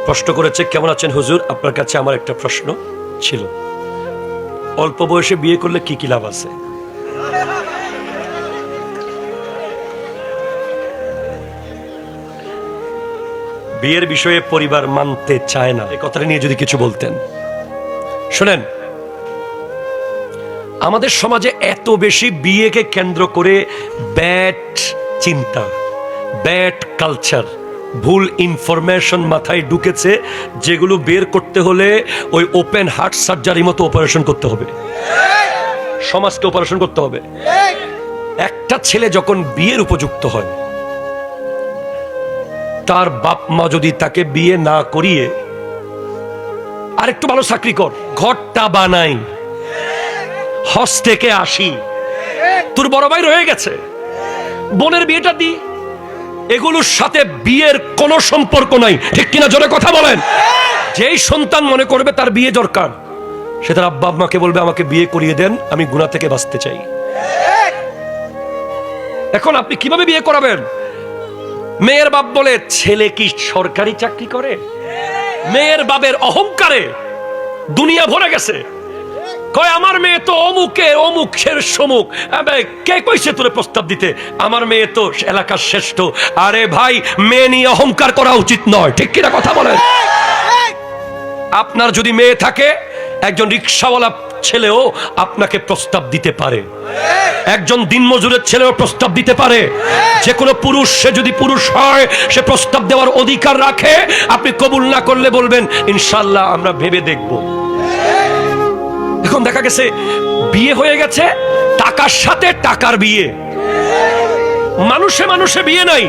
প্রশ্ন করেছে, কেমন আছেন হুজুর, আপনার কাছে আমার একটা প্রশ্ন ছিল। অল্প বয়সে বিয়ে করলে কি কি লাভ আছে? বিয়ের বিষয়ে পরিবার মানতে চায় না, এই কথাটা নিয়ে যদি কিছু বলতেন। শোনেন, আমাদের সমাজে এত বেশি বিয়েকে কেন্দ্র করে ব্যাড চিন্তা, ব্যাড কালচার, ভুল ইনফরমেশন মাথায় ঢুকেছে, যেগুলো বের করতে হলে ওই ওপেন হার্ট সার্জারি মতো অপারেশন করতে হবে, সমাজকে অপারেশন করতে হবে। একটা ছেলে যখন বিয়ের উপযুক্ত হয়, তার বাপ মা যদি তাকে বিয়ে না করিয়ে আরেকটু ভালো চাকরি কর, ঘরটা বানাই, হজ থেকে আসি, তোর বড় ভাই রয়ে গেছে, বোনের বিয়েটা দি, এগুলোর সাথে বিয়ের কোনো সম্পর্ক নাই, ঠিক কিনা জোরে কথা বলেন। যেই সন্তান মনে করবে তার বিয়ে দরকার, সে তার আব্বা আম্মাকে বলবে আমাকে বিয়ে করিয়ে দেন, আমি গুনাহ থেকে বাঁচতে চাই। এখন আপনি কিভাবে বিয়ে করাবেন? মেয়ের বাপ বলে, ছেলে কি সরকারি চাকরি করে? মেয়ের বাপের অহংকারে দুনিয়া ভরে গেছে। কয় আমার মেয়ে তো অমুকের সমুখ, কে কইছে তোরে প্রস্তাব দিতে? আমার মেয়ে তো এলাকার শ্রেষ্ঠ। আরে ভাই, মেয়ে নিয়ে অহংকার করা উচিত নয়, ঠিক কিনা কথা বলেন। আপনার যদি মেয়ে থাকে, একজন রিকশাওয়ালা ছেলেও আপনাকে প্রস্তাব দিতে পারে, একজন দিনমজুরের ছেলেও প্রস্তাব দিতে পারে। যে কোনো পুরুষ, সে যদি পুরুষ হয়, সে প্রস্তাব দেওয়ার অধিকার রাখে। আপনি কবুল না করলে বলবেন ইনশাআল্লাহ আমরা ভেবে দেখব। এখন দেখা গেছে বিয়ে হয়ে গেছে, টাকার সাথে টাকার বিয়ে, মানুষে মানুষে বিয়ে নাই।